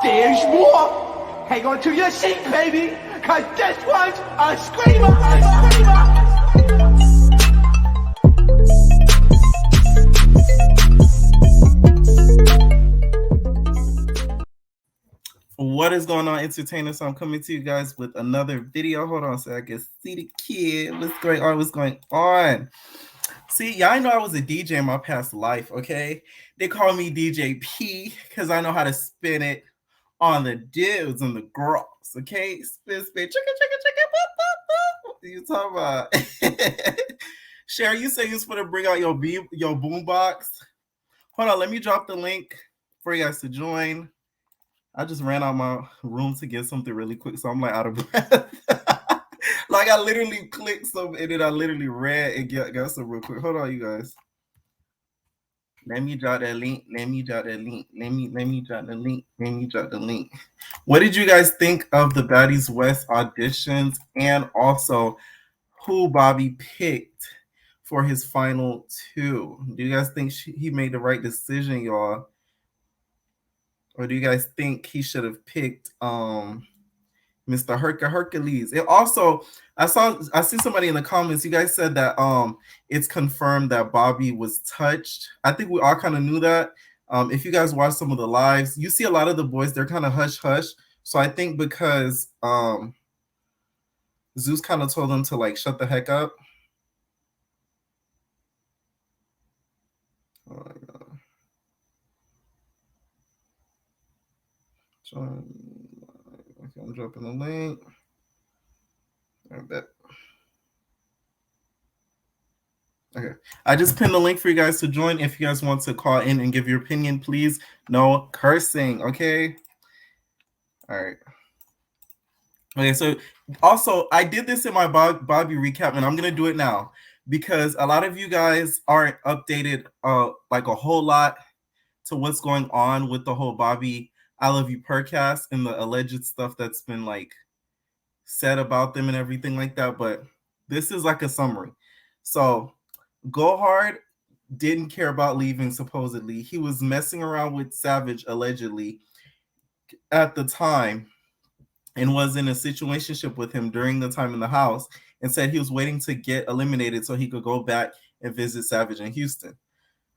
There's more. Hang on to your seat, baby, cause this one's a screamer, a screamer. What is going on, entertainers? So I'm coming to you guys with another video. Hold on so I can see the kid. What's going on? What's going on? See, y'all know I was a DJ in my past life, okay? They call me DJ P because I know how to spin it on the dudes and the girls, okay? Spin, spin, chicka, boop, boop, boop. You talking about? Sherry, you say you was going to bring out your boom box. Hold on, let me drop the link for you guys to join. I just ran out my room to get something really quick, so I'm like out of breath. Like I literally clicked something and then I literally ran and got some real quick. Hold on, you guys. Let me drop that link. Let me drop that link. Let me drop the link. Let me drop the link. What did you guys think of the Baddies West auditions and also who Bobby picked for his final two? Do you guys think he made the right decision, y'all? Or do you guys think he should have picked Mr. Hercules? It also, I see somebody in the comments, you guys said that it's confirmed that Bobby was touched. I think we all kind of knew that. If you guys watch some of the lives, you see a lot of the boys, they're kind of hush-hush. So I think because Zeus kind of told them to like shut the heck up. Oh my God. Okay, I'm dropping the link. I bet. Okay, I just pinned the link for you guys to join. If you guys want to call in and give your opinion, please. No cursing, okay? All right. Okay, so also I did this in my Bobby recap, and I'm gonna do it now because a lot of you guys aren't updated like a whole lot to what's going on with the whole Bobby I Love You Purrcast and the alleged stuff that's been like said about them and everything like that. But this is like a summary. So Go Hard didn't care about leaving, supposedly. He was messing around with Savage allegedly at the time and was in a situationship with him during the time in the house and said he was waiting to get eliminated so he could go back and visit Savage in Houston.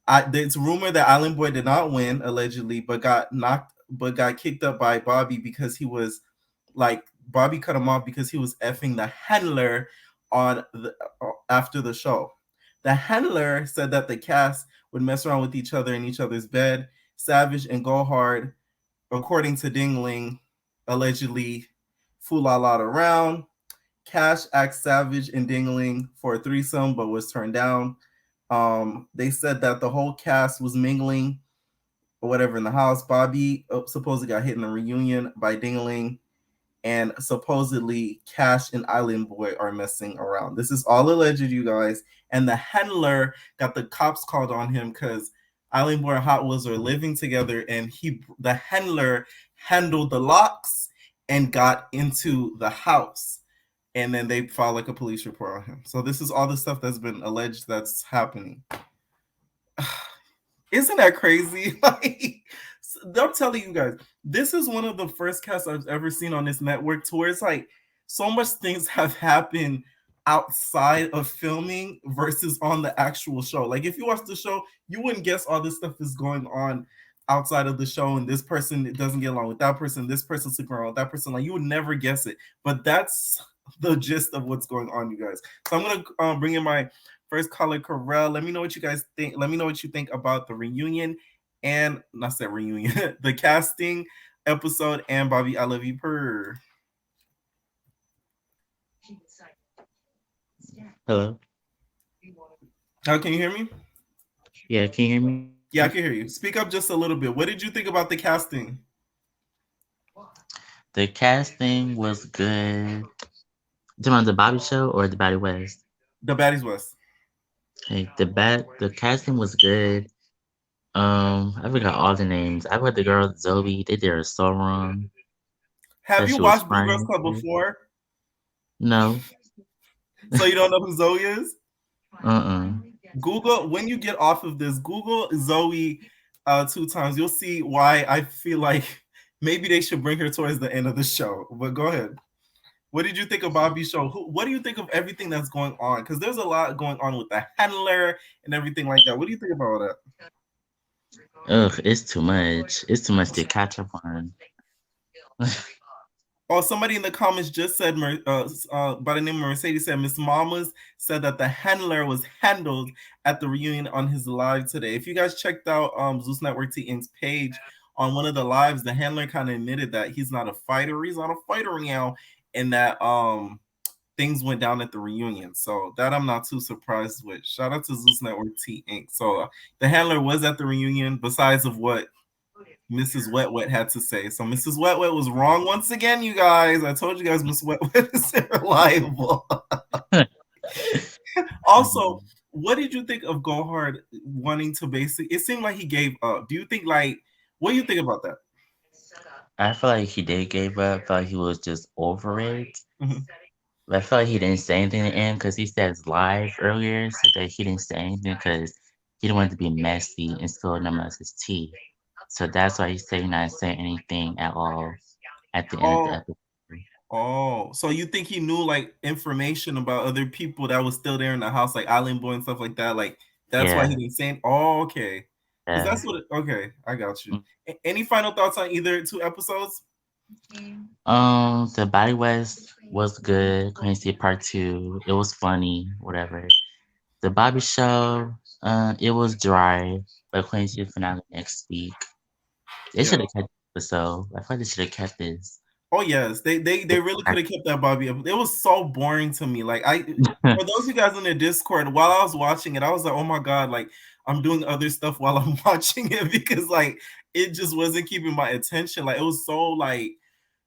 It's rumored that Island Boy did not win allegedly, but got kicked up by Bobby because he was like, Bobby cut him off because he was effing the handler on after the show. The handler said that the cast would mess around with each other in each other's bed. Savage and Go Hard, according to Dingling, allegedly fool-la-la around. Cash asked Savage and Dingling for a threesome, but was turned down. They said that the whole cast was mingling or whatever in the house. Bobby supposedly got hit in the reunion by Dingaling, and supposedly Cash and Island Boy are messing around. This is all alleged, you guys. And the handler got the cops called on him because Island Boy and Hot Wheels are living together, and the handler handled the locks and got into the house. And then they filed like a police report on him. So this is all the stuff that's been alleged that's happening. Isn't that crazy? Like, I'm telling you guys, this is one of the first casts I've ever seen on this network to where it's like so much things have happened outside of filming versus on the actual show. Like if you watch the show, you wouldn't guess all this stuff is going on outside of the show, and this person doesn't get along with that person, this person sleeping around with that person. Like you would never guess it, but that's the gist of what's going on, you guys. So I'm gonna bring in my first caller, Corel. Let me know what you guys think. Let me know what you think about the reunion and not that reunion, the casting episode, and Bobby, I love you, Purr. Hello. How can you hear me? Yeah, can you hear me? Yeah, I can hear you. Speak up just a little bit. What did you think about the casting? The casting was good. Do you want the Bobby show or the Baddies West? The Baddies West. Hey, the casting was good. I forgot all the names. I forgot the girl Zoe. They did her so wrong. Have you She was watched Blue Girls fine. Club before? No. So you don't know who Zoe is? Uh-uh. Google, when you get off of this, Google Zoe 2 times. You'll see why I feel like maybe they should bring her towards the end of the show. But go ahead. What did you think of Bobby's show? What do you think of everything that's going on? Because there's a lot going on with the handler and everything like that. What do you think about all that? Ugh, it's too much. It's too much to catch up on. Oh, somebody in the comments just said, by the name of Mercedes said, Miss Mamas said that the handler was handled at the reunion on his live today. If you guys checked out Zeus Network T Inc.'s page on one of the lives, the handler kind of admitted that he's not a fighter. He's not a fighter now, and that things went down at the reunion. So that I'm not too surprised with. Shout out to Zeus Network T Inc. So the handler was at the reunion, besides of what Mrs. Wet Wet had to say. So Mrs. Wet Wet was wrong once again, you guys. I told you guys Miss Wet Wet is reliable. Also, what did you think of Gohard wanting to basically, it seemed like he gave up. Do you think what do you think about that? I feel like he did give up. I feel like he was just over it. Mm-hmm. But I feel like he didn't say anything in the end because he says live earlier said that he didn't say anything because he didn't want it to be messy and spill none of his tea. So that's why he's saying not saying anything at all at the end of the episode. Oh, so you think he knew like information about other people that was still there in the house, like Island Boy and stuff like that? Like that's why he didn't say. Oh, okay. Because that's what. Okay, I got you. Any final thoughts on either 2 episodes? The Baddies West was good. Quincy Part 2, it was funny, whatever. The Bobby show, it was dry, but Quincy finale next week. They should have kept the episode. I thought they should have kept this. Oh yes, they really could have kept that Bobby up. It was so boring to me. Like for those of you guys in the Discord, while I was watching it, I was like, oh my god, like I'm doing other stuff while I'm watching it because like it just wasn't keeping my attention. Like it was so like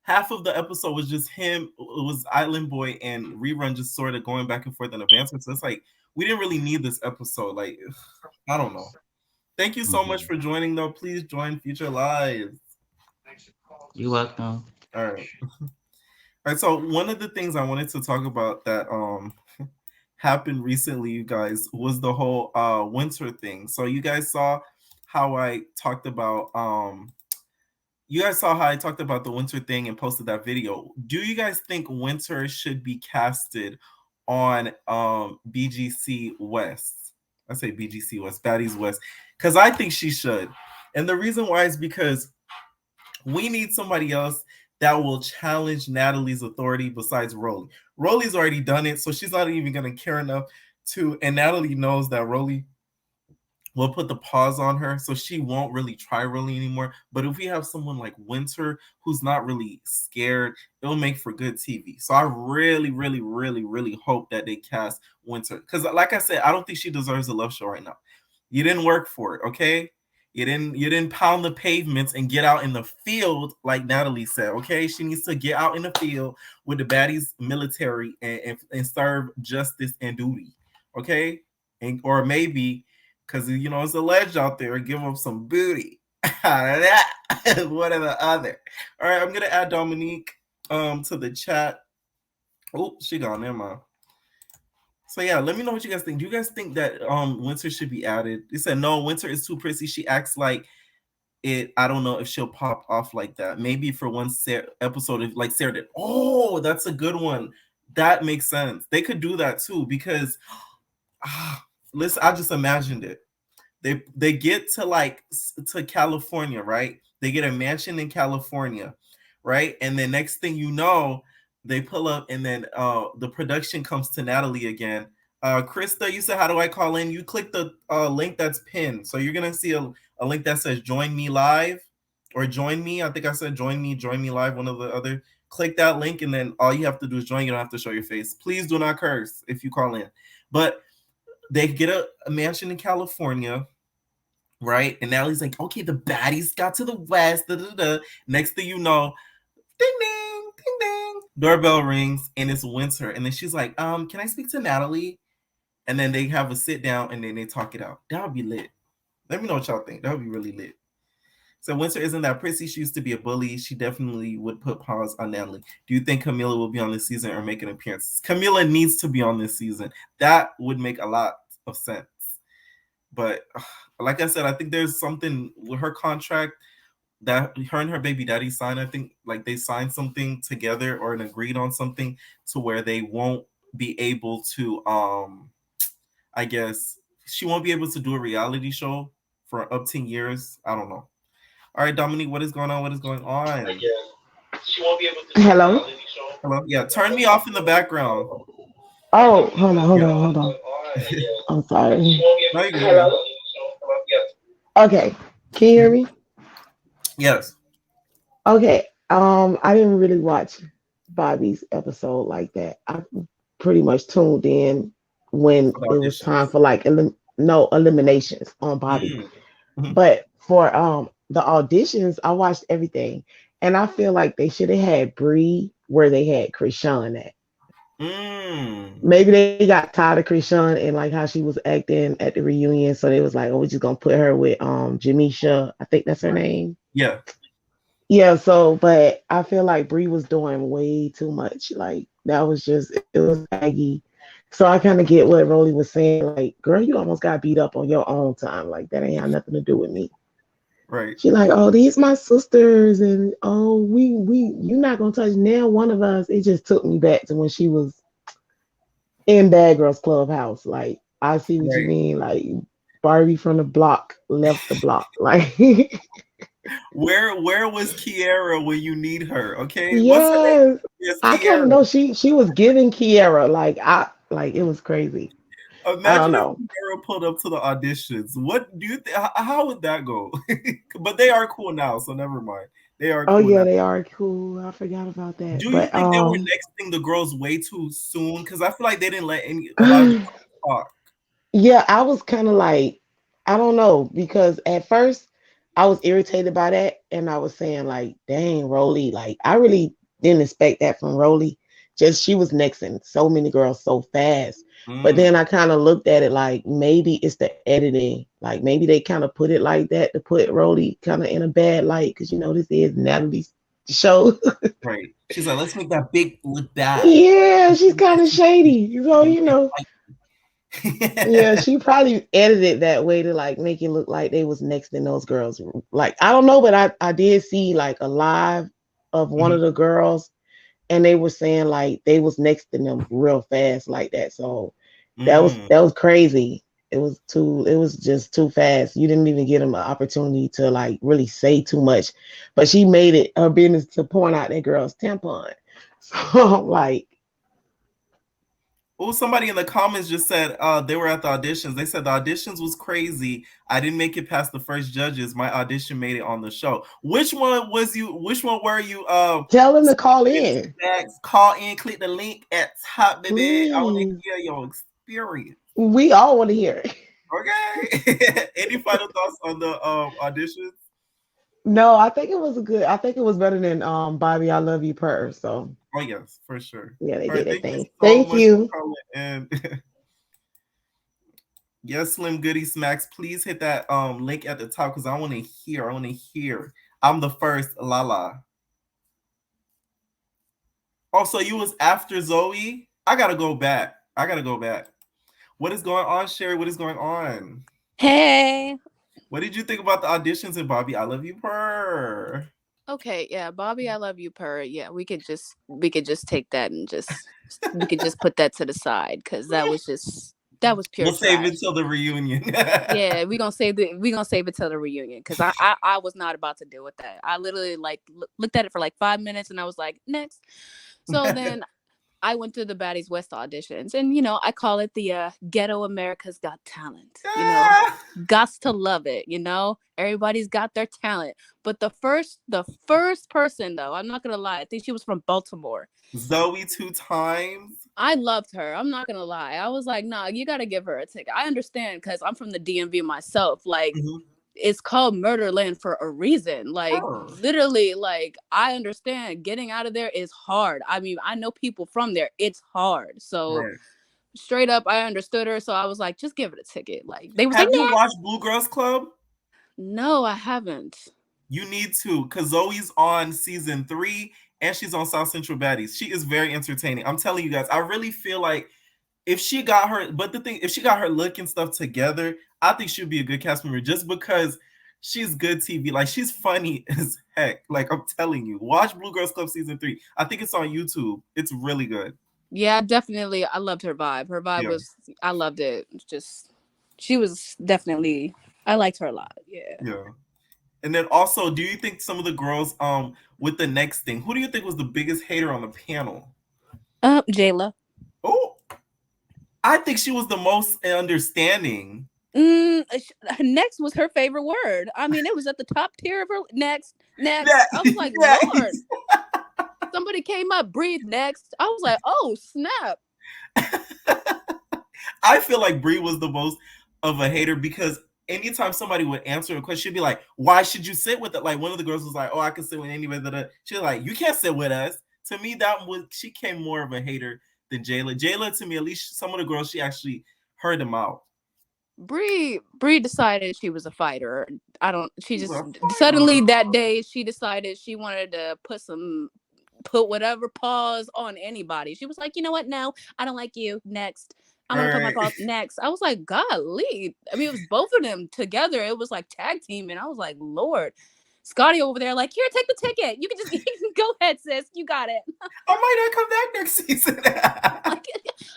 half of the episode was just him. It was Island Boy and Rerun just sort of going back and forth in advancement. So it's like we didn't really need this episode. Like I don't know. Thank you so much for joining though. Please join future lives. You're welcome. All right. All right. So one of the things I wanted to talk about that happened recently, you guys, was the whole winter thing. So you guys saw how I talked about the winter thing and posted that video. Do you guys think winter should be casted on BGC West? I say BGC West, Baddies West, because I think she should. And the reason why is because we need somebody else that will challenge Natalie's authority besides Rolly. Rolly's already done it, so she's not even going to care enough to, and Natalie knows that Rolly will put the pause on her, so she won't really try Rolly anymore. But if we have someone like Winter, who's not really scared, it'll make for good TV. So I really, really, really, really hope that they cast Winter. Because like I said, I don't think she deserves a love show right now. You didn't work for it, okay? You didn't pound the pavements and get out in the field like Natalie said. Okay, she needs to get out in the field with the baddies military and serve justice and duty. Okay, and or maybe because it's alleged out there, give them some booty. Out of that, one or the other. All right, I'm gonna add Dominique to the chat. Oh, she gone. Never mind. So yeah, let me know what you guys think. Do you guys think that Winter should be added? They said no, Winter is too prissy. She acts like it. I don't know if she'll pop off like that. Maybe for one episode, if like Sarah did. Oh, that's a good one. That makes sense. They could do that too because, listen, I just imagined it. They get to California, right? They get a mansion in California, right? And then next thing you know, they pull up and then the production comes to Natalie again. Krista, you said, how do I call in? You click the link that's pinned. So you're going to see a link that says join me live or join me. I think I said join me live, one of the other. Click that link and then all you have to do is join. You don't have to show your face. Please do not curse if you call in. But they get a mansion in California, right? And Natalie's like, okay, the baddies got to the west. Da, da, da. Next thing you know, ding, ding, ding, ding. Doorbell rings and it's Winter. And then she's like, can I speak to Natalie? And then they have a sit down and then they talk it out. That would be lit. Let me know what y'all think. That would be really lit. So Winter isn't that prissy. She used to be a bully. She definitely would put paws on Natalie. Do you think Camila will be on this season or make an appearance? Camila needs to be on this season. That would make a lot of sense. But like I said, I think there's something with her contract that her and her baby daddy signed. I think like they signed something together or agreed on something to where they won't be able to I guess she won't be able to do a reality show for up to years. I don't know. All right, Dominique, what is going on? What is going on? She won't be able to. Hello? Hello? Yeah, turn me off in the background. Oh, hold on. I'm sorry. No, you can hear me. Okay. Can you hear me? Yes. Okay. I didn't really watch Bobby's episode like that. I pretty much tuned in when it was time for like eliminations on Bobby. Mm-hmm. But for the auditions, I watched everything, and I feel like they should have had Bree where they had Krishan at. Maybe they got tired of Krishan and like how she was acting at the reunion, so they was like, "Oh, we're just gonna put her with Jamisha." I think that's her name. Yeah. Yeah. So, but I feel like Bree was doing way too much. Like that was just it was aggy. So I kind of get what Rolly was saying. Like, girl, you almost got beat up on your own time. Like that ain't have nothing to do with me. Right. She like, oh, these my sisters, and oh, we you're not gonna touch nail one of us. It just took me back to when she was in Bad Girls Clubhouse. Like, I see what you mean. Like Barbie from the block left the block. Like where was Kiara when you need her? Okay. Yes, yes, I kind of know she was giving Kiara like it was crazy. Imagine I don't know. if Kiara pulled up to the auditions. What do you think? How would that go? But they are cool now, so never mind. They are. Oh cool yeah, now. they are cool. I forgot about that. Do but, you think they were nexting the girls way too soon? Because I feel like they didn't let a lot of them talk. Yeah, I was kind of like, I don't know, because at first I was irritated by that, and I was saying like, dang, Rolly, like I really didn't expect that from Rolly. Just she was nexting so many girls so fast. But then I kind of looked at it like maybe it's the editing. Like maybe they kind of put it like that to put Rolly kind of in a bad light because this is Natalie's show. Right. She's like, let's make that big look bad. Yeah, she's kind of shady. So yeah, she probably edited that way to like make it look like they was next in those girls. Like I don't know, but I did see like a live of one of the girls, and they were saying like they was next to them real fast like that. So that was crazy. It was just too fast. You didn't even give them an opportunity to like really say too much. But she made it her business to point out that girl's tampon. So like, oh, somebody in the comments just said they were at the auditions. They said the auditions was crazy. I didn't make it past the first judges. My audition made it on the show. Which one were you? Tell them to call in. Call in, click the link at top, baby. Please. I want to hear your experience. We all want to hear it. Okay. Any final thoughts on the auditions? No, I think it was better than Bobby, I Love You, Purr. So Oh yes, for sure. yeah, they All did right, their thank you thing. so Thank much for you. calling. And yes, Slim Goody Smacks, please hit that link at the top because I want to hear. I'm the first, Lala. Also, you was after Zoe. I gotta go back. What is going on, Sherry? What is going on? Hey. What did you think about the auditions in Bobby? I Love You, Purr. Okay, yeah, Bobby, I love you, Purr. Yeah, we could just take that and we could just put that to the side because that was pure We'll save trash. it till the reunion. Yeah, we gonna save it till the reunion because I was not about to deal with that. I literally looked at it for like 5 minutes and I was like, next. So then I went through the Baddies West auditions, and I call it the Ghetto America's Got Talent. Gots to love it. Everybody's got their talent. But the first person though, I'm not gonna lie, I think she was from Baltimore. Zoe 2 times. I loved her. I'm not gonna lie. I was like, nah, you gotta give her a ticket. I understand because I'm from the DMV myself. Like. Mm-hmm. It's called Murderland for a reason. Like, literally, like, I understand getting out of there is hard. I mean, I know people from there. It's hard. So, straight up, I understood her. So, I was like, just give it a ticket. Like, they were Have you watched Blue Girls Club? No, I haven't. You need to, because Zoe's on season 3 and she's on South Central Baddies. She is very entertaining. I'm telling you guys, I really feel like if she got her look and stuff together, I think she'd be a good cast member just because she's good TV. Like, she's funny as heck. Like, I'm telling you, watch Blue Girls Club season 3. I think it's on YouTube. It's really good. Yeah, definitely. I loved her vibe. Her vibe was, I loved it. She was definitely, I liked her a lot. Yeah. Yeah. And then also, do you think some of the girls with the next thing, who do you think was the biggest hater on the panel? Jayla. Oh, I think she was the most understanding. Next was her favorite word. I mean, it was at the top tier of her. Next. I was like, Lord. Somebody came up, breathe next. I was like, oh, snap. I feel like Bree was the most of a hater because anytime somebody would answer a question, she'd be like, why should you sit with it? Like, one of the girls was like, oh, I can sit with anybody. She's like, you can't sit with us. To me, she came more of a hater than Jayla. Jayla, to me, at least some of the girls, she actually heard them out. Bree decided she was a fighter. She just suddenly that day she decided she wanted to put whatever pause on anybody. She was like, you know what? No, I don't like you. Next. I'm gonna put my pause next. I was like, golly. I mean, it was both of them together. It was like tag team, and I was like, Lord. Scotty over there, like, here, take the ticket. You can go ahead, sis. You got it. I might not come back next season. Like,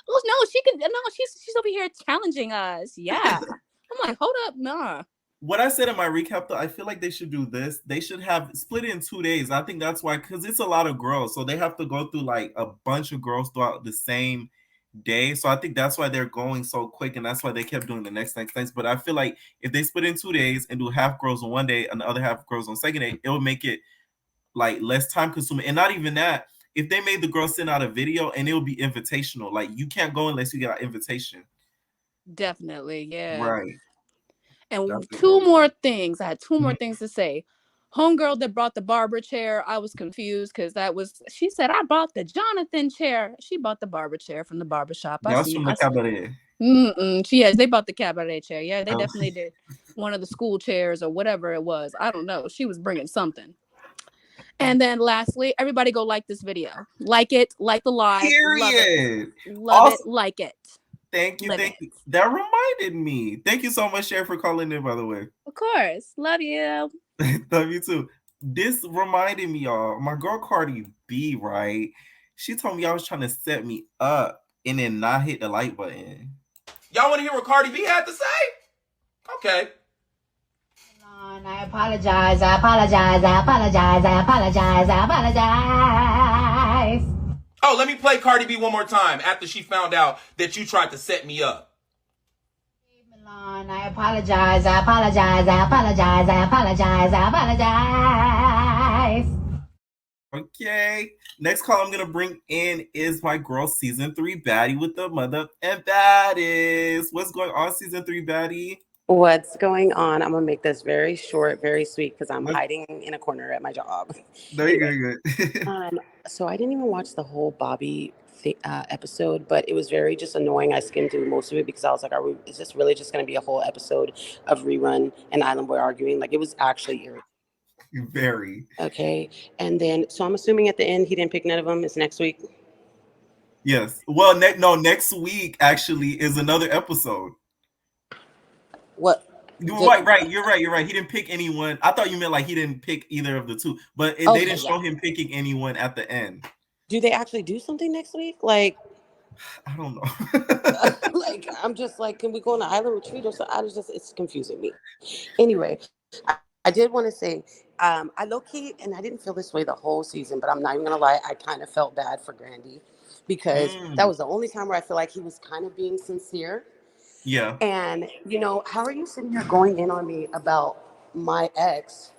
oh no, she could. No, she's over here challenging us. Yeah. I'm like, hold up, nah. What I said in my recap, though, I feel like they should do this. They should have split it in 2 days. I think that's why, because it's a lot of girls, so they have to go through like a bunch of girls throughout the same day. So I think that's why they're going so quick, and that's why they kept doing the next. But I feel like if they split in 2 days and do half girls on one day and the other half girls on second day, it would make it like less time consuming. And not even that, if they made the girls send out a video and it would be invitational, like you can't go unless you get an invitation. Definitely, yeah. Right. And two more things. I had two more things to say. Homegirl that brought the barber chair, I was confused because she said, I bought the Jonathan chair. She bought the barber chair from the barber shop. That's from the cabaret. They bought the cabaret chair. Yeah, they definitely did. One of the school chairs or whatever it was. I don't know. She was bringing something. And then lastly, everybody go like this video. Like it, like the live. Period. Love it, like it. Thank you. That reminded me. Thank you so much, Sherry, for calling in, by the way. Of course. Love you. Love you too. This reminded me, y'all. My girl Cardi B, right? She told me I was trying to set me up and then not hit the like button. Y'all want to hear what Cardi B had to say? Okay. I apologize. Oh, let me play Cardi B one more time after she found out that you tried to set me up. I apologize. Okay. Next call I'm gonna bring in is my girl, season 3 baddie with the mother and baddies. What's going on, season 3 baddie? What's going on? I'm gonna make this very short, very sweet because I'm hiding in a corner at my job. No, Anyway, you're good. so I didn't even watch the whole Bobby episode, but it was very just annoying. I skimmed through most of it because I was like, is this really just gonna be a whole episode of rerun and Island Boy arguing? Like, it was actually irritating. Very. Okay, and then so I'm assuming at the end he didn't pick none of them. It's next week. Yes. Well, next week actually is another episode. What? Right. You're right. He didn't pick anyone. I thought you meant like he didn't pick either of the two, but they didn't show him picking anyone at the end. Do they actually do something next week? Like, I don't know. like, I'm just like, can we go on an island retreat or something? It's confusing me. Anyway, I did want to say, I low-key, and I didn't feel this way the whole season, but I'm not even gonna lie, I kind of felt bad for Grandy because that was the only time where I feel like he was kind of being sincere. Yeah. And, how are you sitting here going in on me about my ex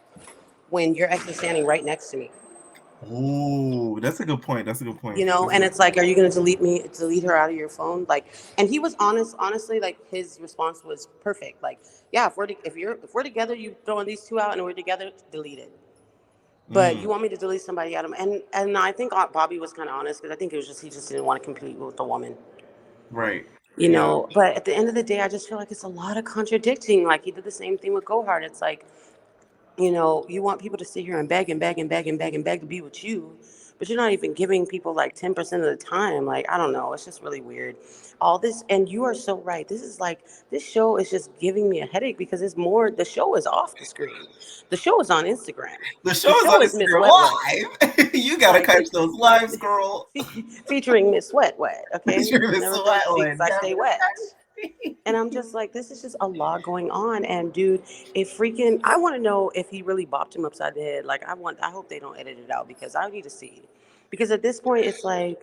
when your ex is standing right next to me? Oh, that's a good point. And it's like, are you going to delete her out of your phone? Like, and he was honestly, like, his response was perfect. Like, yeah, if we're together, you throwing these two out and we're together, delete it. But you want me to delete somebody out of them. And I think Bobby was kind of honest because I think it was he just didn't want to compete with the woman. Right. But at the end of the day, I just feel like it's a lot of contradicting. Like, he did the same thing with Gohard. It's like, you want people to sit here and beg and beg and beg and beg and beg to be with you, but you're not even giving people like 10% of the time. Like, I don't know. It's just really weird. All this, and you are so right. This show is just giving me a headache because the show is off the screen. The show is on Instagram. The show is on Instagram live. You got to catch those lives, girl. Featuring Miss Wet Wet, okay? Featuring Miss Wet Wet. I stay wet. And I'm just like, this is just a lot going on. And dude, I want to know if he really bopped him upside the head. Like, I hope they don't edit it out because I need to see. Because at this point, it's like,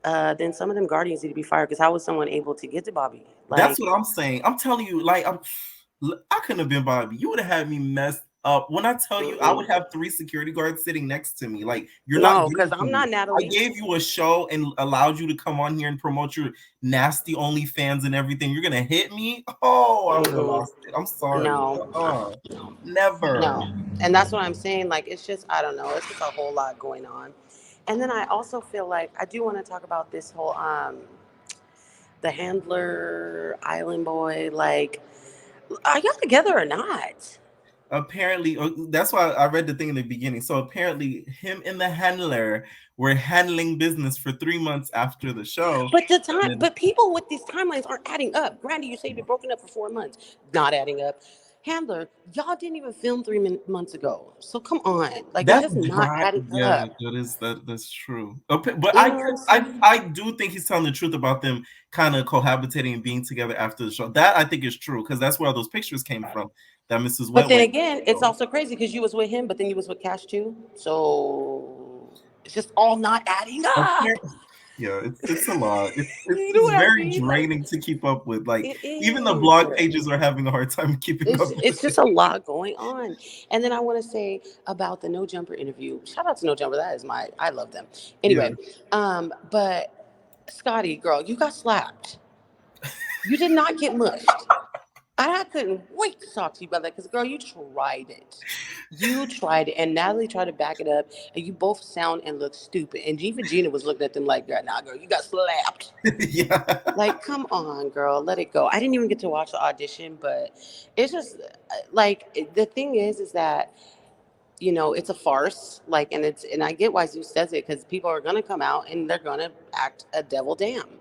then some of them Guardians need to be fired because how was someone able to get to Bobby? Like, that's what I'm saying. I'm telling you, like, I couldn't have been Bobby. You would have had me messed up. When I tell you, I would have 3 security guards sitting next to me. Like, you're not. No, because I'm not Natalie. I gave you a show and allowed you to come on here and promote your nasty OnlyFans and everything. You're gonna hit me? Oh, I would have lost it. I'm sorry. No, never. No, and that's what I'm saying. Like, it's just, I don't know. It's just a whole lot going on. And then I also feel like I do want to talk about this whole the handler, Island Boy. Like, are y'all together or not? Apparently, that's why I read the thing in the beginning. So apparently, him and the handler were handling business for 3 months after the show. But people with these timelines aren't adding up. Grandy, you say you've been broken up for 4 months, not adding up. Handler, y'all didn't even film 3 months ago, so come on, like, that's not adding up. That's true. Okay, but I do think he's telling the truth about them kind of cohabitating and being together after the show. That I think is true because that's where all those pictures came from. That Mrs. But then again, it's also crazy because you was with him, but then you was with Cash too. So it's just all not adding up. Yeah, it's a lot. It's very draining to keep up with. Like, even the blog pages are having a hard time keeping up. It's just a lot going on. And then I want to say about the No Jumper interview. Shout out to No Jumper. I love them. Anyway, but Scotty, girl, you got slapped. You did not get mushed. I couldn't wait to talk to you about that because, girl, you tried it. And Natalie tried to back it up, and you both sound and look stupid. And even Gina was looking at them like, nah, girl, you got slapped. Yeah. Like, come on, girl, let it go. I didn't even get to watch the audition, but it's just, like, the thing is that, it's a farce, like, and I get why Zeus says it because people are going to come out and they're going to act a devil damn,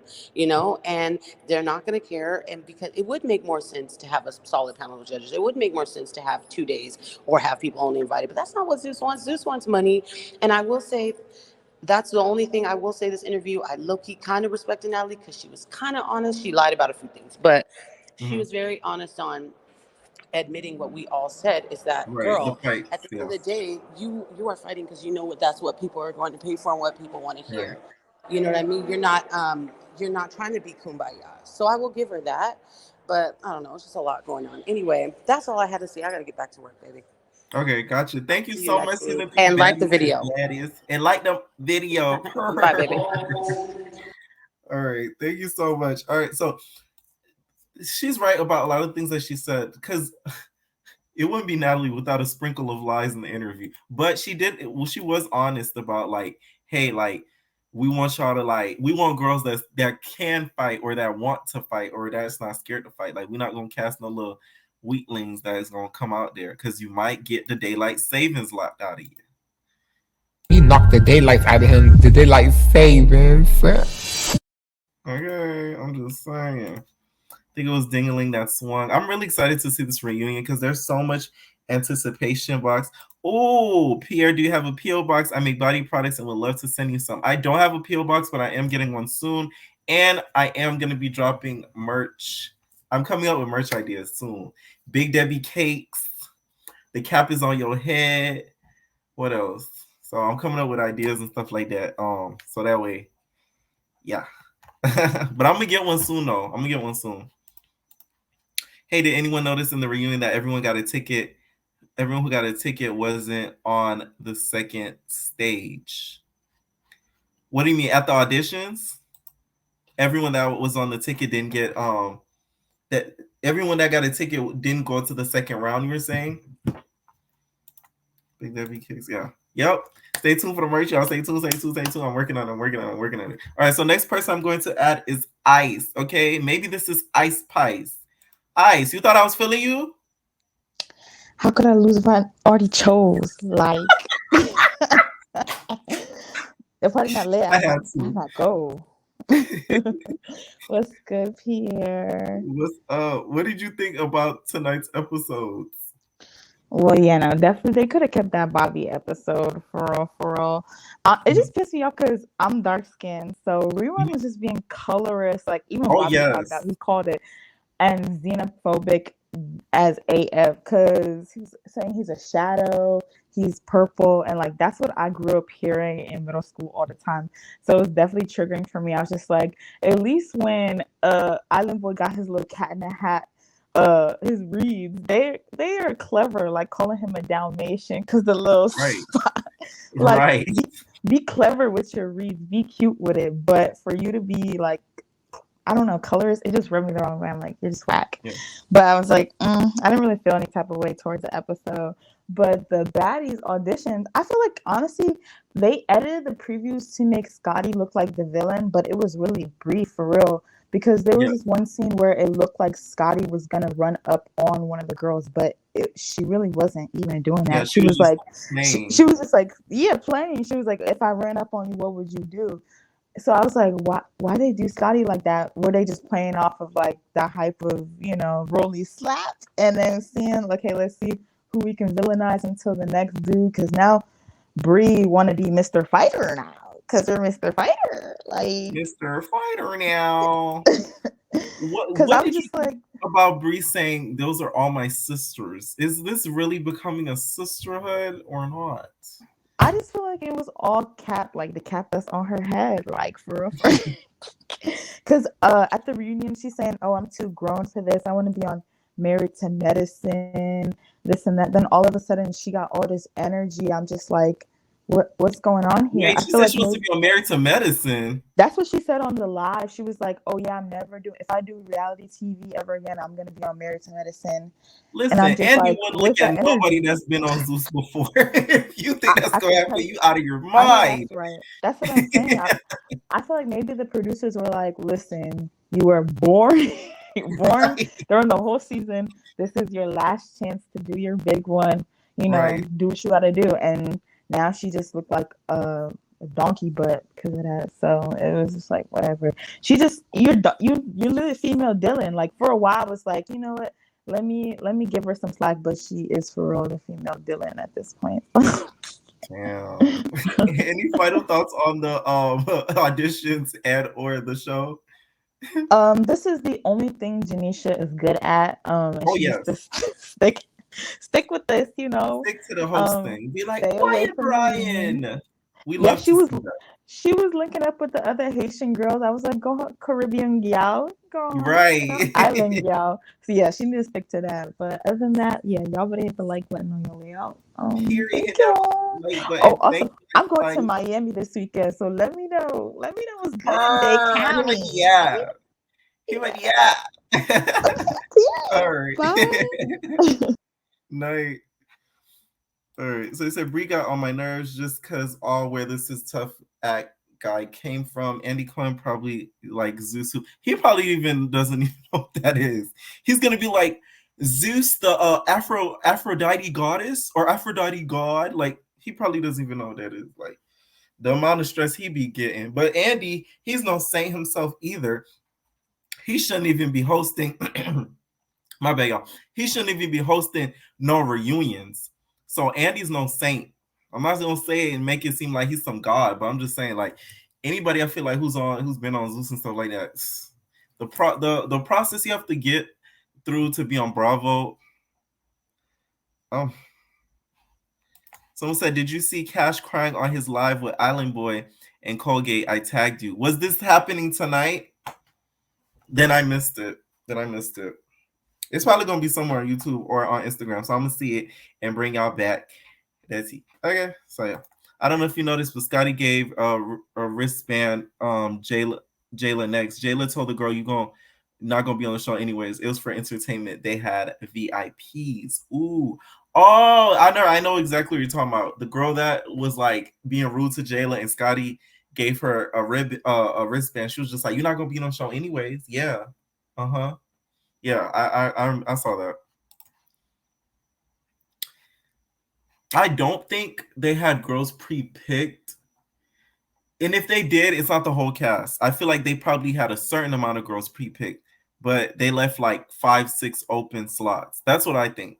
and they're not going to care. And because it would make more sense to have a solid panel of judges, it would make more sense to have 2 days or have people only invited, but that's not what Zeus wants. Zeus wants money. And I will say, that's the only thing I will say this interview. I low-key kind of respected Natalie because she was kind of honest. She lied about a few things, but she was very honest on admitting what we all said is that, girl, at the end of the day, you are fighting because that's what people are going to pay for and what people want to hear. You know what I mean? You're not trying to be kumbaya. So I will give her that, but I don't know. It's just a lot going on. Anyway, that's all I had to say. I got to get back to work, baby. Okay, gotcha. Thank you See you so next much, week. Timothy. And like the Baddies video. Baddies. And like the video. Bye, baby. All right, thank you so much. All right, so she's right about a lot of things that she said, because it wouldn't be Natalie without a sprinkle of lies in the interview. But she did, well, she was honest about like, hey, like, we want y'all to like, we want girls that can fight or that want to fight or that's not scared to fight. Like, we're not gonna cast no little weaklings that is gonna come out there because you might get the daylight savings locked out of you. He knocked the daylight out of him. The daylight savings. Okay, I'm just saying. I think it was Dingling that swung. I'm really excited to see this reunion because there's so much anticipation box. Oh, Pierre, do you have a PO box? I make body products and would love to send you some. I don't have a PO box, but I am getting one soon, and I am going to be dropping merch. I'm coming up with merch ideas soon. Big Debbie cakes. The cap is on your head. What else? So I'm coming up with ideas and stuff like that. So that way, yeah. But I'm gonna get one soon though. I'm gonna get one soon. Hey, did anyone notice in the reunion that everyone got a ticket? Everyone who got a ticket wasn't on the second stage. What do you mean at the auditions? Everyone that was on the ticket didn't get that everyone that got a ticket didn't go to the second round, you were saying? Big W Kicks, yeah. Yep. Stay tuned for the merch, y'all. Stay tuned. I'm working on it. All right, so next person I'm going to add is Ice. Okay, maybe this is Ice Pies. Ice, you thought I was feeling you? How could I lose if I already chose? Like, if I did not let, I not go. What's good, Pierre? What did you think about tonight's episodes? Well, yeah, no, definitely they could have kept that Bobby episode for real. It just pissed me off because I'm dark skinned, so Rerun was just being colorist, like even Bobby called that, he called it, and xenophobic as AF because he's saying he's a shadow, he's purple, and like that's what I grew up hearing in middle school all the time. So it was definitely triggering for me. I was just like, at least when Island Boy got his little cat in the hat, his reads, they are clever, like calling him a Dalmatian because the little spot, like be clever with your reads, be cute with it, but for you to be like, I don't know, colors, it just rubbed me the wrong way. I'm like, you're just whack. Yeah. But I was like, I didn't really feel any type of way towards the episode. But the Baddies auditions, I feel like, honestly, they edited the previews to make Scotty look like the villain, but it was really brief, for real. Because there was this one scene where it looked like Scotty was going to run up on one of the girls, but she really wasn't even doing that. Yeah, she was like, she was just like, playing. She was like, if I ran up on you, what would you do? So I was like, why they do Scotty like that? Were they just playing off of like the hype of, Rolly slapped and then seeing, okay, let's see who we can villainize until the next dude? Because now Bree want to be Mr. Fighter now. Because they're Mr. Fighter. Like Mr. Fighter now. Because I'm just like about Bree saying those are all my sisters. Is this really becoming a sisterhood or not? I just feel like it was all cap, like the cap that's on her head, like for real. Because at the reunion, she's saying, "Oh, I'm too grown for this. I want to be on Married to Medicine, this and that." Then all of a sudden, she got all this energy. I'm just like, what's going on here? Wait, she said she wants to be on Married to Medicine. That's what she said on the live. She was like, "Oh yeah, I'm never doing. If I do reality TV ever again, I'm gonna be on Married to Medicine." Listen, and Andy wouldn't look at nobody that's been on Zeus before. If you think that's gonna happen, you out of your mind. That's right. That's what I'm saying. I feel like maybe the producers were like, "Listen, you were born during the whole season. This is your last chance to do your big one. Do what you gotta do." And now she just looked like a donkey butt because of that. So it was just like, whatever. She just, you're literally female Dylan. Like for a while, I was like, you know what? Let me give her some slack, but she is for real the female Dylan at this point. Yeah. Any final thoughts on the auditions and or the show? This is the only thing Janisha is good at. Stick with this, Stick to the host thing. Be like, quiet, Brian. We love. She was linking up with the other Haitian girls. I was like, go Caribbean gal, go Island gal. So yeah, she needs to stick to that. But other than that, yeah, y'all would hit the like button on your way Period. Thank you. Oh, also, I'm going to Miami this weekend, so let me know. Let me know what's good in Dade County. Yeah. He went, yeah. All right. Bye. Night. All right. So he said, Brie got on my nerves just because all where this is tough act guy came from. Andy Cohen probably like Zeus. He probably even doesn't even know what that is. He's going to be like Zeus, the Aphrodite goddess or Aphrodite god. Like, he probably doesn't even know what that is. Like, the amount of stress he be getting. But Andy, he's no saint himself either. He shouldn't even be hosting. My bad, y'all. He shouldn't even be hosting no reunions. So Andy's no saint. I'm not gonna say it and make it seem like he's some god, but I'm just saying, like, anybody I feel like who's been on Zeus and stuff like that, the process you have to get through to be on Bravo. Someone said, did you see Cash crying on his live with Island Boy and Colgate? I tagged you. Was this happening tonight? Then I missed it. It's probably gonna be somewhere on YouTube or on Instagram, so I'm gonna see it and bring y'all back. That's it. Okay, so yeah, I don't know if you noticed, but Scotty gave a wristband. Jayla next. Jayla told the girl, not gonna be on the show anyways. It was for entertainment. They had VIPs. Ooh. Oh, I know exactly what you're talking about. The girl that was like being rude to Jayla and Scotty gave her a wristband. She was just like, you're not gonna be on the show anyways. Yeah. Yeah, I saw that. I don't think they had girls pre-picked. And if they did, it's not the whole cast. I feel like they probably had a certain amount of girls pre-picked, but they left like 5-6 open slots. That's what I think.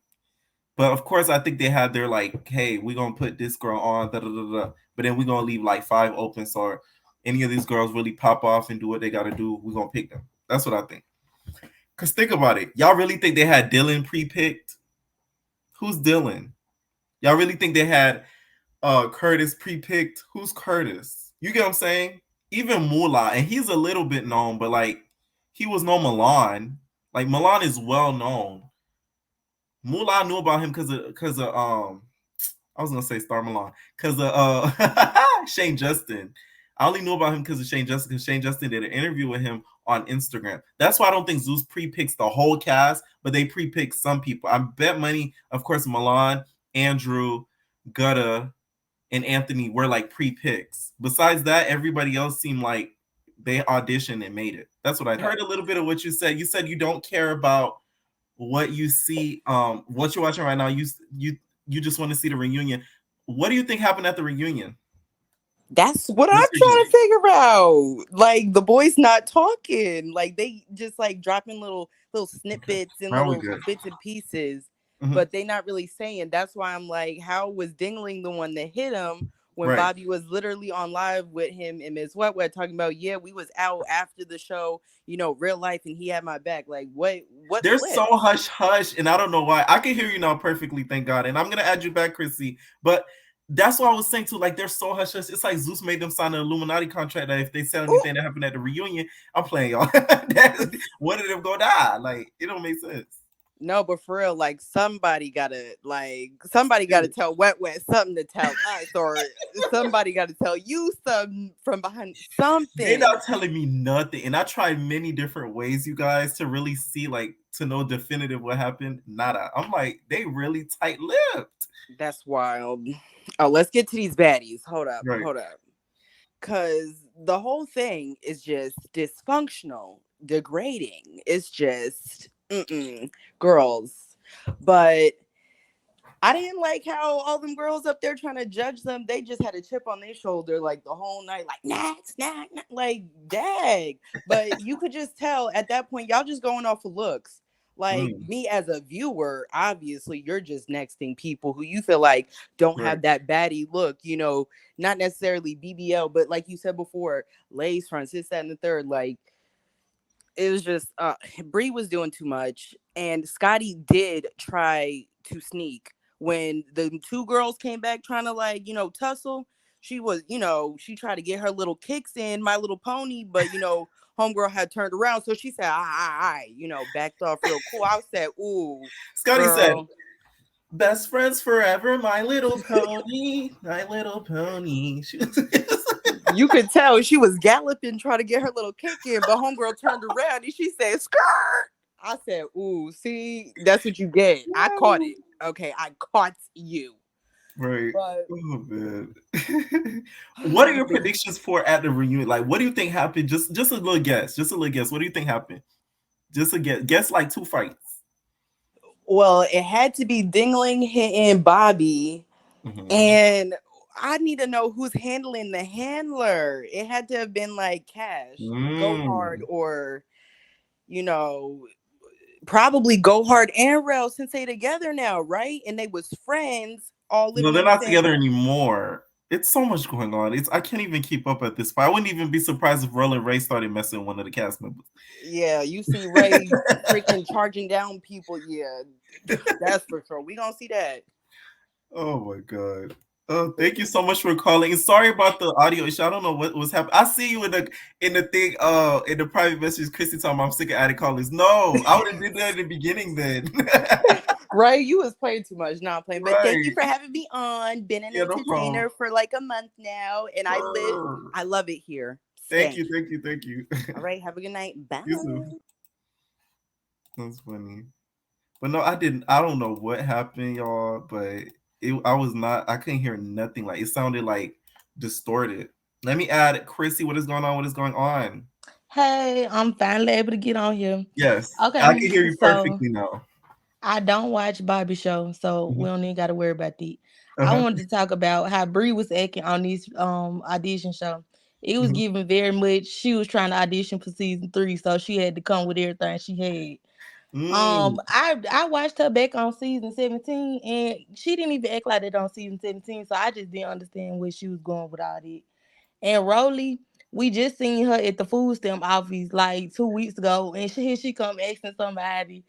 But of course, I think they had their like, hey, we're going to put this girl on, but then we're going to leave like 5 open. So any of these girls really pop off and do what they got to do, we're going to pick them. That's what I think. Because think about it. Y'all really think they had Dylan pre-picked? Who's Dylan? Y'all really think they had Curtis pre-picked? Who's Curtis? You get what I'm saying? Even Moolah, and he's a little bit known, but like he was no Milan. Like Milan is well known. Moolah knew about him because of I was gonna say Star Milan because of Shane Justin. I only knew about him because of Shane Justin, because Shane Justin did an interview with him on Instagram. That's why I don't think Zeus pre-picks the whole cast, but they pre-pick some people. I bet money, of course, Milan, Andrew, Gutta, and Anthony were like pre-picks. Besides that, everybody else seemed like they auditioned and made it. That's what I heard. A little bit of what you said. You said you don't care about what you see, what you're watching right now. You just want to see the reunion. What do you think happened at the reunion? That's what I'm trying to figure out. Like the boys not talking. Like they just like dropping little snippets and little bits and pieces, but they not really saying. That's why I'm like, how was Dingling the one that hit him when Bobby was literally on live with him and Ms. Wet talking about, yeah, we was out after the show, real life, and he had my back. Like what? They're so hush, and I don't know why. I can hear you now perfectly, thank God. And I'm gonna add you back, Chrissy, but that's what I was saying too. Like they're so hush. It's like Zeus made them sign an Illuminati contract that if they sell anything that happened at the reunion, I'm playing y'all. One of them go die. Like it don't make sense. No, but for real, like somebody gotta tell Wet something to tell us, or somebody gotta tell you something from behind something. They're not telling me nothing, and I tried many different ways, you guys, to really see, like, to know definitive what happened. Nada. I'm like, they really tight-lipped. That's wild. Oh, let's get to these baddies. Hold up. Because the whole thing is just dysfunctional, degrading. It's just, girls. But I didn't like how all them girls up there trying to judge them. They just had a chip on their shoulder like the whole night, like, next, like, dag. But you could just tell at that point, y'all just going off of looks. Like me as a viewer, obviously you're just nexting people who you feel like don't have that baddie look, not necessarily BBL, but like you said before, lace fronts, this, that, and the third. Like it was just Brie was doing too much, and Scotty did try to sneak when the two girls came back trying to tussle. She was, she tried to get her little kicks in, My Little Pony, but homegirl had turned around, so she said, I backed off real cool. I said, ooh. Scotty said, Best friends forever, my little pony, my little pony. You could tell she was galloping, trying to get her little kick in, but homegirl turned around and she said, "Skirt." I said, "Ooh, see, that's what you get." I caught it. Okay, I caught you. Right. But oh man. What are your predictions for at the reunion? Like, what do you think happened? Just a little guess. Just a little guess. What do you think happened? Just a guess. Guess like 2 fights. Well, it had to be Dingling hitting Bobby, and I need to know who's handling the handler. It had to have been like Cash, Go Hard, or probably Go Hard and Rel, since they together now, right? And they was friends, all living. No, they're in the not same together anymore. It's so much going on. I can't even keep up at this point. I wouldn't even be surprised if Rel and Ray started messing with one of the cast members. Yeah, you see Ray freaking charging down people. Yeah, that's for sure. We gonna see that. Oh my god. Oh, thank you so much for calling. And sorry about the audio issue. I don't know what was happening. I see you in the thing in the private message. Chrissy talking I'm sick of added callers. No, I would have did that in the beginning then. Right, you was playing too much, not playing. But thank you Right. for having me on. Been an Yeah, no entertainer problem. for like a month now, and I love it here. Thank Stay. you. All right, have a good night. Bye. You too. That's funny. But no, I didn't. I don't know what happened, y'all. But I couldn't hear nothing. Like it sounded like distorted. Let me add Chrissy. What is going on? What is going on? Hey, I'm finally able to get on here. Yes. Okay. I can hear you so perfectly now. I don't watch Bobby show, so we don't even got to worry about that. I Uh-huh. wanted to talk about how Bree was acting on this audition show. It was giving very much. She was trying to audition for season 3, so she had to come with everything she had. I watched her back on season 17, and she didn't even act like that on season 17. So I just didn't understand where she was going with all that. And Rolly, we just seen her at the food stamp office like 2 weeks ago, and here she come asking somebody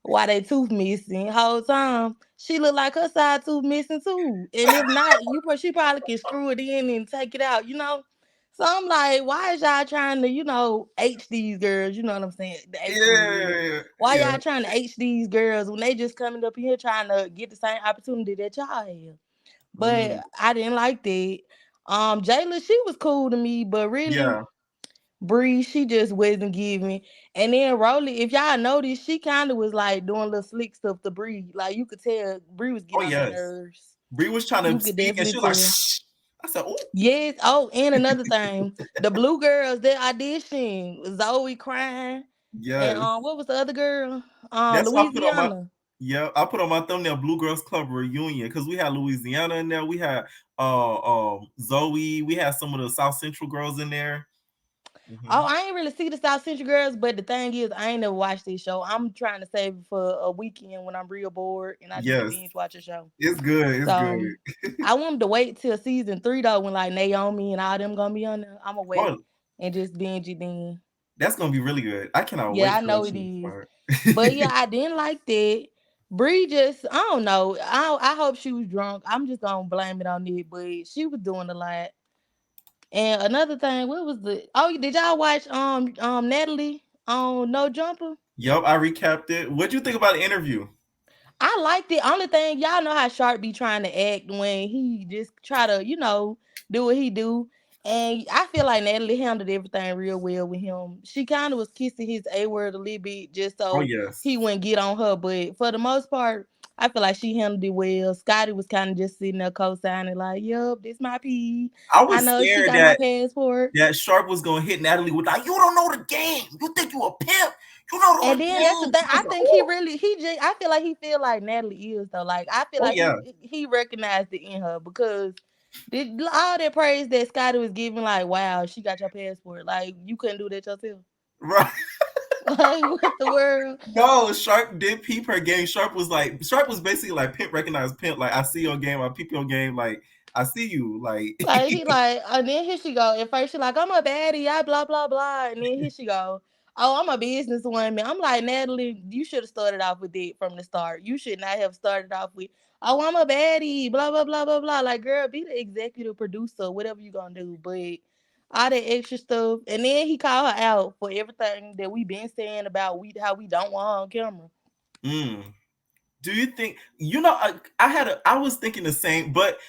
why they tooth missing. Whole time she look like her side tooth missing too, and if not, she probably can screw it in and take it out, So I'm like, why is y'all trying to, H these girls? You know what I'm saying? The H Yeah. Why y'all trying to H these girls when they just coming up here trying to get the same opportunity that y'all have? But I didn't like that. Jayla, she was cool to me, but really, Bree, she just wasn't giving. And then Rolly, if y'all noticed, she kind of was like doing little slick stuff to Bree. Like you could tell Bree was getting on her nerves. Bree was trying to You could speak and she definitely was like, tell. shh. I said, oh. Yes. Oh, and another thing, the blue girls, their audition, Zoe crying. Yes. And what was the other girl? That's what I put on Louisiana. I put on my thumbnail Blue Girls Club reunion because we had Louisiana in there. We had Zoe. We had some of the South Central girls in there. Oh, I ain't really see the South Central girls, but the thing is, I ain't never watched this show. I'm trying to save it for a weekend when I'm real bored and I just binge watch a show. It's good. It's good. I wanted to wait till season 3 though, when like Naomi and all them gonna be on there. I'm gonna wait and just binge it then. That's gonna be really good. I cannot wait. Yeah, I know it is. But yeah, I didn't like that. Bree just, I don't know. I hope she was drunk. I'm just gonna blame it on it, but she was doing a lot. And another thing, what was did y'all watch Natalie on No Jumper? Yup, I recapped it. What'd you think about the interview? I liked it. Only thing, y'all know how Sharp be trying to act when he just try to, do what he do. And I feel like Natalie handled everything real well with him. She kind of was kissing his A-word a little bit just so he wouldn't get on her. But for the most part, I feel like she handled it well. Scotty was kind of just sitting there co-signing like, yup, this my pee. I know scared she got my passport. that Sharp was going to hit Natalie with like, you don't know the game. You think you a pimp. You know the And then that's the thing. I think I feel like he feel like Natalie is though. Like I feel like he recognized it in her because all that praise that Scotty was giving, like, wow, she got your passport. Like you couldn't do that yourself. Right. Like what the world? No, Sharp did peep her game. Sharp was basically like pimp recognized pimp. Like I see your game, I peep your game. Like I see you. Like he like, and then here she go. At first she like, I'm a baddie, I blah blah blah, and then here she go. Oh, I'm a businesswoman. I'm like, Natalie, you should have started off with it from the start. You should not have started off with, oh, I'm a baddie, blah, blah, blah, blah, blah. Like, girl, be the executive producer, whatever you gonna do. But all that extra stuff. And then he called her out for everything that we been saying about how we don't want her on camera. Do you think I was thinking the same, but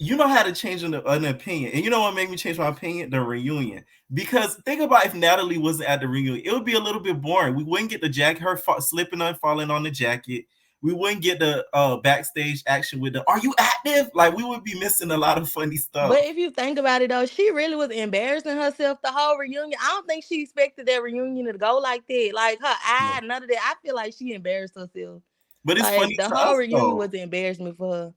I had to change an opinion, and you know what made me change my opinion? The reunion. Because think about if Natalie wasn't at the reunion, it would be a little bit boring. We wouldn't get the jacket, her slipping and falling on the jacket. We wouldn't get the backstage action with the "Are you active?" Like we would be missing a lot of funny stuff. But if you think about it though, she really was embarrassing herself the whole reunion. I don't think she expected that reunion to go like that. Like her eye, none of that. I feel like she embarrassed herself. But it's like funny the to whole us, reunion though. was an embarrassment for her.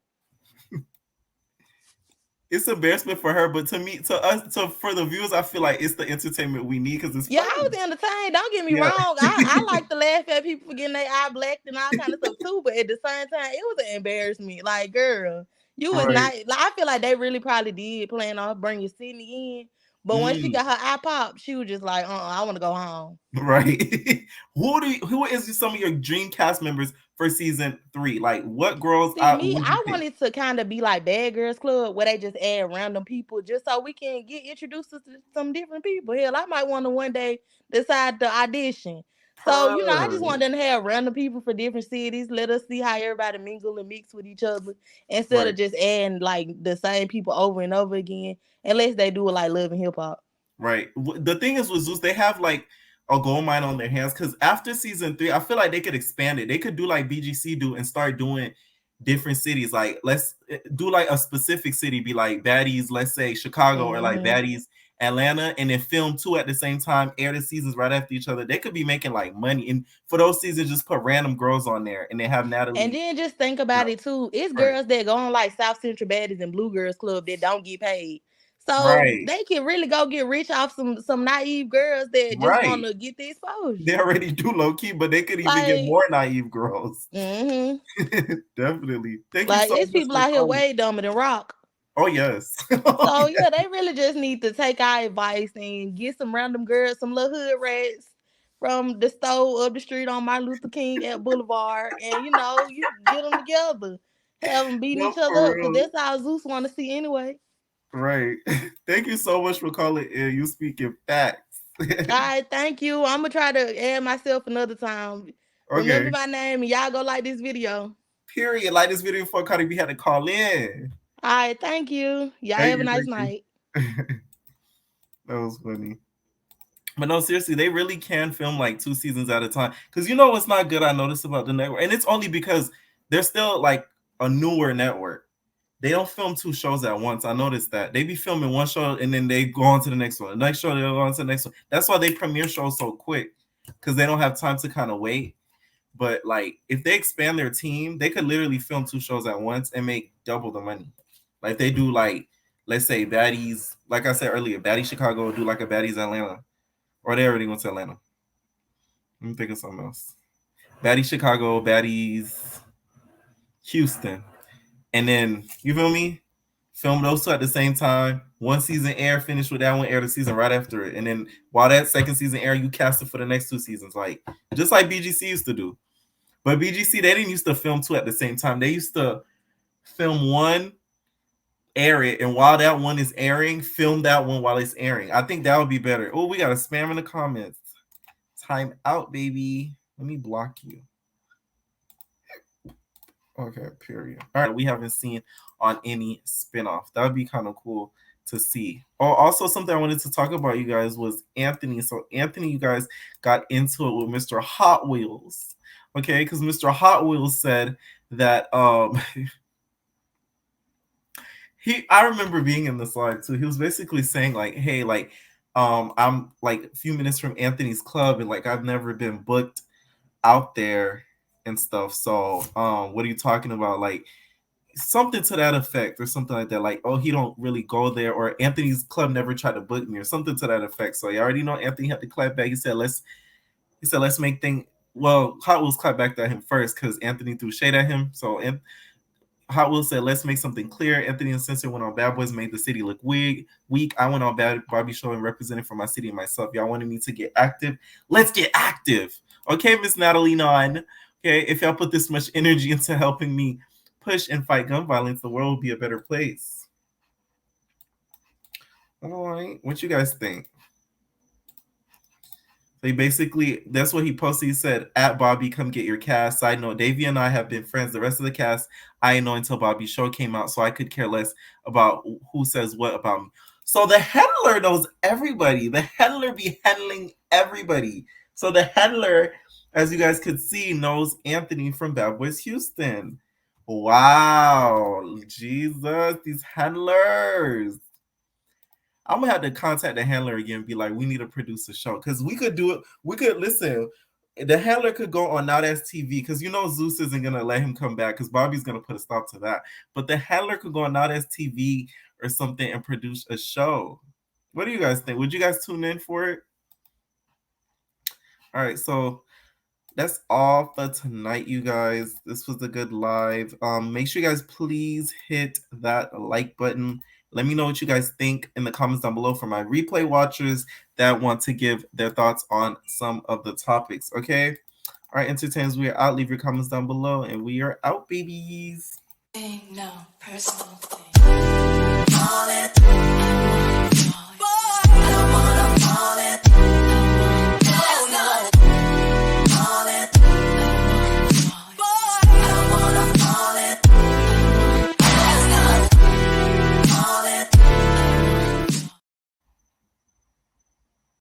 It's embarrassment for her, but to me, to us, for the viewers, I feel like it's the entertainment we need because it's funny. I was entertained. Don't get me wrong. I like to laugh at people for getting their eye blacked and all kind of stuff too. But at the same time, it was an embarrassment. Like, girl, you was not. Like, I feel like they really probably did plan on bringing Sydney in. But when she got her eye popped, she was just like, I want to go home. Right. Who is some of your dream cast members for season 3? Like, what girls? See, I wanted to kind of be like Bad Girls Club, where they just add random people, just so we can get introduced to some different people. Hell, I might want to one day decide to audition. So, I just want them to have random people for different cities. Let us see how everybody mingle and mix with each other instead of just adding like the same people over and over again, unless they do it like Love and Hip Hop. Right. The thing is with Zeus, they have like a gold mine on their hands because after season 3, I feel like they could expand it. They could do like BGC do and start doing different cities. Like let's do like a specific city, be like Baddies, let's say Chicago, or like Baddies Atlanta, and then film 2 at the same time, air the seasons right after each other. They could be making like money, and for those seasons just put random girls on there and they have Natalie. And then just think about it too, it's girls that go on like South Central Baddies and Blue Girls Club that don't get paid. So they can really go get rich off some naive girls that just want to get the exposure. They already do low key, but they could even get more naive girls. Definitely. Thank you so much. It's people out here way dumber than Rock. Oh yes. So yeah, they really just need to take our advice and get some random girls, some little hood rats from the store up the street on Martin Luther King at Boulevard, and you get them together, have them beat each other up, because that's how Zeus want to see anyway. Right. Thank you so much for calling in. You speaking facts. All right, thank you. I'm gonna try to add myself another time. Remember my name, and y'all go like this video. Period. Like this video before Cardi B had to call in. All right, thank you. Y'all have a nice night. That was funny. But no, seriously, they really can film like 2 seasons at a time. Because you know what's not good I noticed about the network? And it's only because they're still like a newer network. They don't film 2 shows at once. I noticed that. They be filming one show and then they go on to the next one. The next show, they go on to the next one. That's why they premiere shows so quick. Because they don't have time to kind of wait. But like if they expand their team, they could literally film 2 shows at once and make double the money. Like they do like, let's say Baddies, like I said earlier, Baddies Chicago do like a Baddies Atlanta. Or they already went to Atlanta. Let me think of something else. Baddies Chicago, Baddies Houston. And then, you feel me? Film those 2 at the same time. One season air, finish with that one, air the season right after it. And then while that second season air, you cast it for the next 2 seasons. Like, just like BGC used to do. But BGC, they didn't used to film 2 at the same time. They used to film one, air it, and while that one is airing, film that one while it's airing. I think that would be better. Oh, we got a spam in the comments. Time out, baby. Let me block you. Okay, period. All right, we haven't seen on any spinoff. That would be kind of cool to see. Oh, also something I wanted to talk about, you guys, was Anthony. So Anthony, you guys got into it with Mr. Hot Wheels. Okay, because Mr. Hot Wheels said that I remember being in the slide too. He was basically saying like, hey, like I'm like a few minutes from Anthony's club and like I've never been booked out there and stuff. So what are you talking about? Like something to that effect or something like that. Like, oh, he don't really go there, or Anthony's club never tried to book me or something to that effect. So you already know Anthony had to clap back. He said let's make things. Well, Hot Wheels clapped back at him first because Anthony threw shade at him. So Hot Wheels said, let's make something clear. Anthony and Censor went on Bad Boys, made the city look weak. I went on Bad Barbie Show and represented for my city and myself. Y'all wanted me to get active. Let's get active. Okay, Miss Natalie Nunn. Okay, if y'all put this much energy into helping me push and fight gun violence, the world will be a better place. All right, what you guys think? They basically, that's what he posted. He said, at Bobby, come get your cast. Side note, Davey and I have been friends. The rest of the cast, I didn't know until Bobby's show came out, so I could care less about who says what about me. So the handler knows everybody. The handler be handling everybody. So the handler, as you guys could see, knows Anthony from Bad Boys Houston. Wow. Jesus, these handlers. I'm gonna have to contact the handler again and be like, we need to produce a show. Because we could do it. We could listen. The handler could go on Now That's TV because you know Zeus isn't gonna let him come back because Bobby's gonna put a stop to that. But the handler could go on Now That's TV or something and produce a show. What do you guys think? Would you guys tune in for it? All right, so that's all for tonight, you guys. This was a good live. Make sure you guys please hit that like button. Let me know what you guys think in the comments down below for my replay watchers that want to give their thoughts on some of the topics, okay? All right, entertainers, we are out. Leave your comments down below, and we are out, babies. No personal thing.